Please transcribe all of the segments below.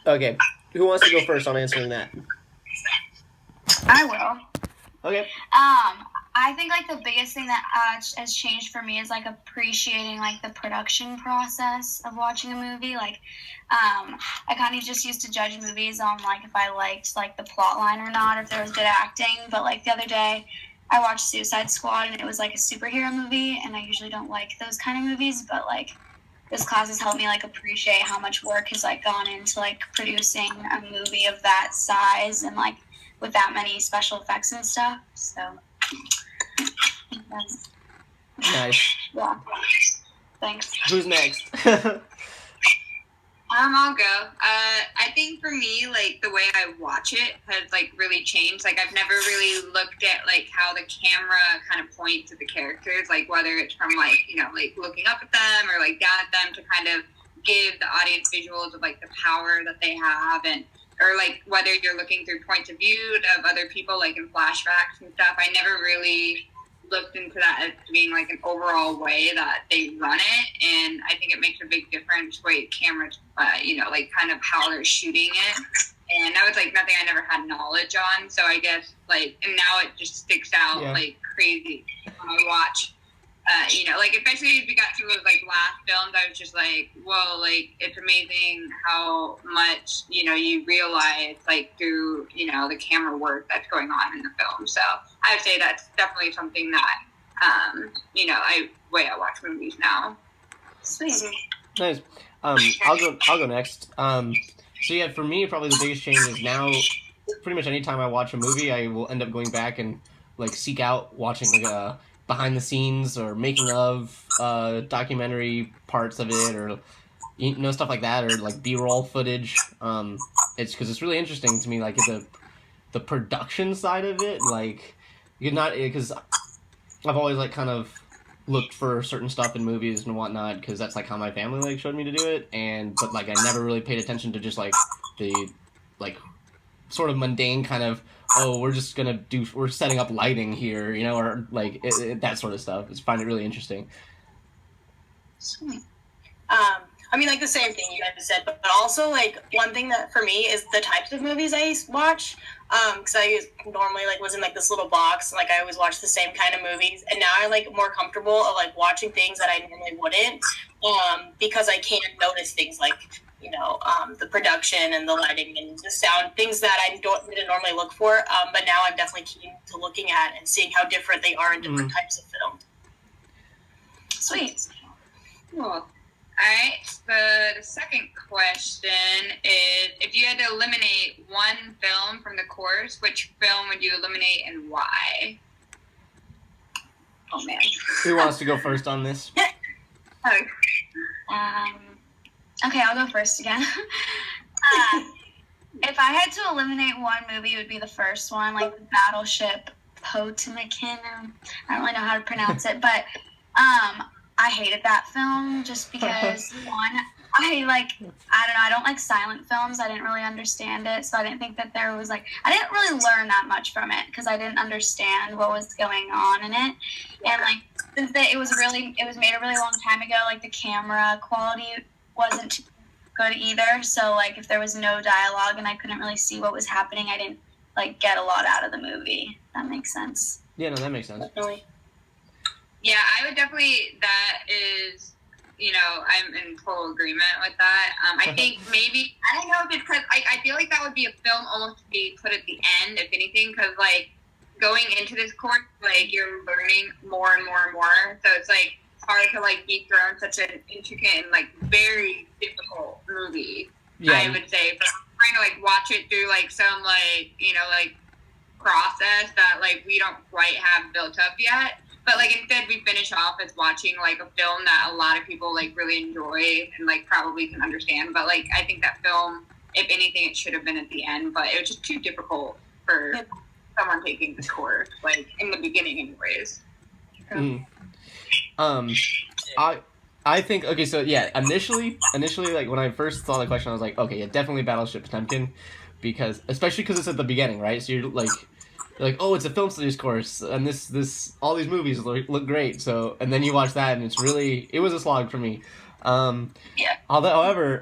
Okay. Who wants to go first on answering that? I will. Okay. I think like the biggest thing that has changed for me is like appreciating like the production process of watching a movie. Like, I kind of just used to judge movies on like if I liked like the plot line or not, or if there was good acting. But like the other day, I watched Suicide Squad and it was like a superhero movie, and I usually don't like those kind of movies, but like this class has helped me like appreciate how much work has like gone into like producing a movie of that size and like with that many special effects and stuff. So Nice. yeah. Thanks. Who's next? I'll go. I think for me, like the way I watch it has like really changed. Like I've never really looked at like how the camera kind of points at the characters, like whether it's from like like looking up at them or like down at them to kind of give the audience visuals of like the power that they have, and or like whether you're looking through points of view of other people, like in flashbacks and stuff. I never really looked into that as being like an overall way that they run it, and I think it makes a big difference way cameras like kind of how they're shooting it, and that was like nothing I never had knowledge on, so I guess like, and now it just sticks out like crazy when I watch like especially if we got to those like last films, I was just like, whoa, like it's amazing how much you realize like through the camera work that's going on in the film. So I would say that's definitely something that I watch movies now. Sweet. Nice. I'll go next. So yeah, for me, probably the biggest change is now, pretty much anytime I watch a movie, I will end up going back and like seek out watching like a behind the scenes or making of documentary parts of it, or stuff like that, or like B-roll footage. It's because it's really interesting to me, like the production side of it. Like you're not, because I've always like kind of looked for certain stuff in movies and whatnot, because that's like how my family like showed me to do it, but like I never really paid attention to just like the like sort of mundane kind of, we're setting up lighting here, or like that sort of stuff. I find it really interesting. Sweet. I mean, like the same thing you guys said, but also like one thing that for me is the types of movies I watch. Because I normally like was in like this little box, like I always watch the same kind of movies, and now I'm like more comfortable of like watching things that I normally wouldn't, because I can notice things like the production and the lighting and the sound, things that I didn't normally look for. But now I'm definitely keen to looking at and seeing how different they are in different types of film. Sweet. Cool. All right. The second question is, if you had to eliminate one film from the course, which film would you eliminate and why? Oh man. Who wants to go first on this? Okay, I'll go first again. If I had to eliminate one movie, it would be the first one, like the Battleship Potemkin. I don't really know how to pronounce it, but I hated that film just because, one, I don't like silent films. I didn't really understand it, so I didn't think that there was I didn't really learn that much from it because I didn't understand what was going on in it. And since it was made a really long time ago, like the camera quality wasn't too good either. So if there was no dialogue and I couldn't really see what was happening, I didn't get a lot out of the movie. If that makes sense. Yeah, no, that makes sense. Definitely. Yeah, I would definitely, that is, I'm in total agreement with that. I think maybe, I don't know if it's because, I feel like that would be a film almost to be put at the end, if anything, because, going into this course, you're learning more and more and more, so it's, hard to, be thrown such an intricate and, very difficult movie, yeah. I would say, but trying to, watch it through, some, process that, we don't quite have built up yet. But instead we finish off as watching a film that a lot of people really enjoy and probably can understand. But I think that film, if anything, it should have been at the end. But it was just too difficult for someone taking this course, in the beginning, anyways. I think, okay, so yeah, initially when I first saw the question, I was like, okay, yeah, definitely Battleship Potemkin, especially because it's at the beginning, right? So you're oh, it's a film studies course, and this all these movies look great. So, and then you watch that, and it was a slog for me. Yeah. However,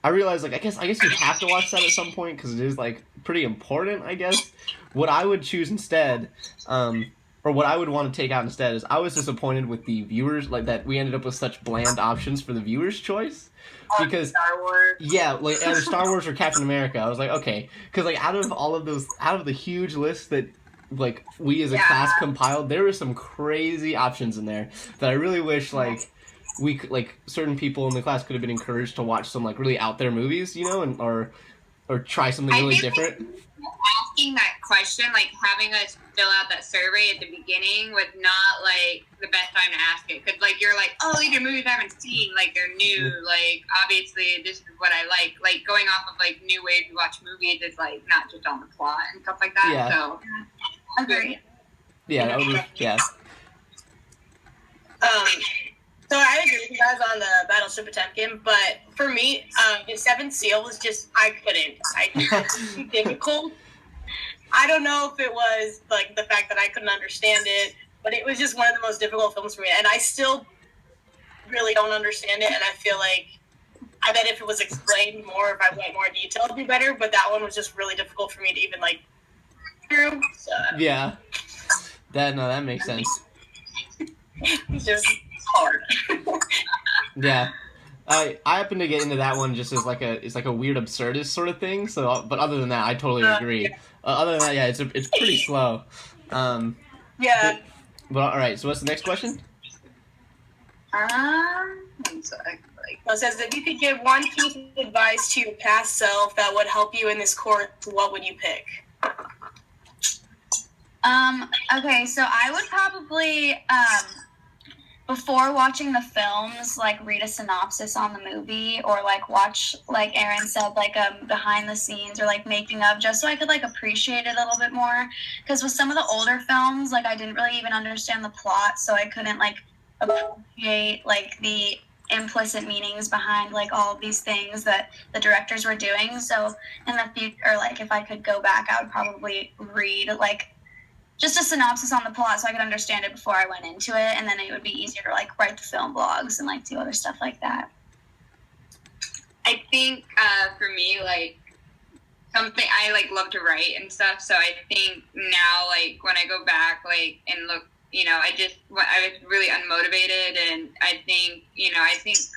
I realized, like, I guess you have to watch that at some point because it is like pretty important. I guess what I would choose instead, or what I would want to take out instead, is I was disappointed with the viewers, like that we ended up with such bland options for the viewers' choice. Because Star Wars. yeah, like either Star Wars or Captain America, I was like, okay, because like out of all of those, out of the huge list that like we as a class compiled, there were some crazy options in there that I really wish like we could, like certain people in the class could have been encouraged to watch some like really out there movies, you know, and or try something really different. Asking that question, like having us fill out that survey at the beginning, was not like the best time to ask it, because like you're like, oh, these are movies I haven't seen, like they're new, like obviously this is what I like going off of like new ways to watch movies is like not just on the plot and stuff like that. Yeah. So Agreed. Yeah, that would be, yeah. So I agree with you guys on the Battleship Potemkin, but for me, the Seventh Seal was just, I couldn't. Too difficult. I don't know if it was like the fact that I couldn't understand it, but it was just one of the most difficult films for me, and I still really don't understand it, and I feel like I bet if it was explained more, if I went more detail, it'd be better, but that one was just really difficult for me to even like through. So. Yeah. That makes sense. It's just hard. Yeah. I happen to get into that one just as like a weird absurdist sort of thing. So, but other than that, I totally agree. Other than that, yeah, it's pretty slow. Yeah. But all right. So what's the next question? one sec. It says, if you could give one piece of advice to your past self that would help you in this course, what would you pick? Okay, so I would probably, before watching the films, like read a synopsis on the movie, or like watch, like Aaron said, like behind the scenes or like making of, just so I could like appreciate it a little bit more. Because with some of the older films, like I didn't really even understand the plot, so I couldn't like appreciate like the implicit meanings behind like all of these things that the directors were doing. So in the future, or like if I could go back, I would probably read like just a synopsis on the plot so I could understand it before I went into it, and then it would be easier to like write the film blogs and like do other stuff like that. I think for me, like something I like love to write and stuff. So I think now, like when I go back, like and look, you know, I was really unmotivated, and I think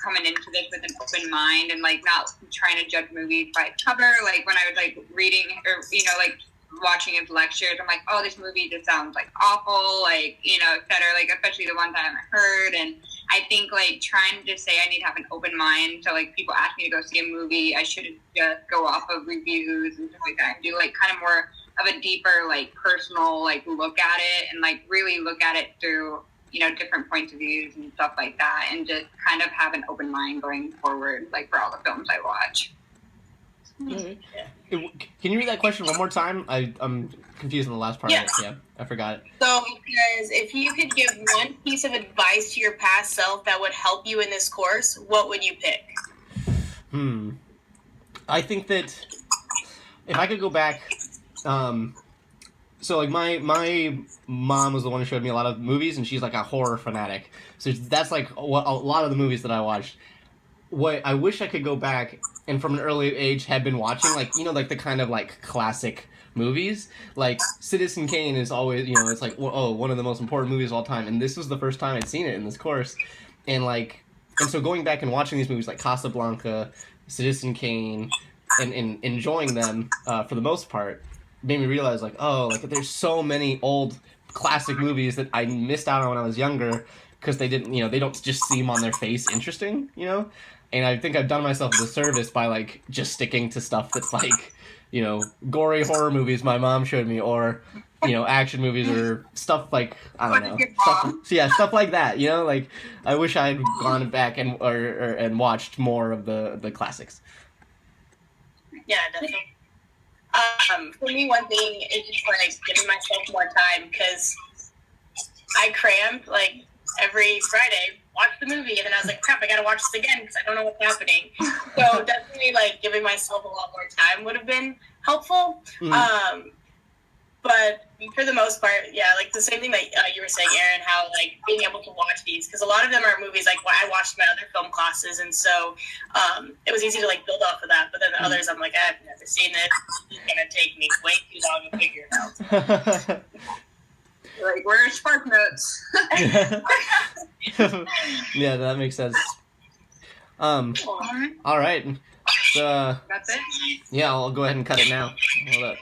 coming into this with an open mind and like not trying to judge movies by cover, like when I was like reading or like watching his lectures, I'm like, oh, this movie just sounds like awful, like, et cetera, like especially the ones I haven't heard. And I think like trying to just say I need to have an open mind, so like people ask me to go see a movie, I shouldn't just go off of reviews and stuff like that, and do like kind of more of a deeper like personal like look at it, and like really look at it through different points of views and stuff like that, and just kind of have an open mind going forward, like for all the films I watch. Mm-hmm. Can you read that question one more time? I'm confused on the last part of it. Yeah, I forgot it. So it says, if you could give one piece of advice to your past self that would help you in this course, what would you pick? I think that if I could go back, so like my mom was the one who showed me a lot of movies, and she's like a horror fanatic. So that's like what a lot of the movies that I watched. What I wish I could go back and from an early age had been watching, like, like the kind of like classic movies, like Citizen Kane is always, it's like, one of the most important movies of all time, and this was the first time I'd seen it in this course, and so going back and watching these movies like Casablanca, Citizen Kane, and enjoying them for the most part, made me realize like, there's so many old classic movies that I missed out on when I was younger because they didn't, they don't just seem on their face interesting, And I think I've done myself a disservice by like just sticking to stuff that's like, gory horror movies my mom showed me, or action movies, or stuff like, I don't know, stuff like that. Like I wish I had gone back and and watched more of the classics. Yeah, definitely. For me, one thing is just like giving myself more time, because I crammed like every Friday, watch the movie, and then I was like, crap, I gotta watch this again because I don't know what's happening. So definitely like giving myself a lot more time would have been helpful. Mm-hmm. But for the most part, yeah, like the same thing that you were saying, Aaron, how like being able to watch these, because a lot of them are movies like I watched my other film classes, and so it was easy to like build off of that. But then the others, I'm like, I've never seen this. It's gonna take me way too long to figure it out. Like, where are Spark Notes? Yeah, that makes sense. All right. So That's it. yeah, I'll go ahead and cut it now. Hold up.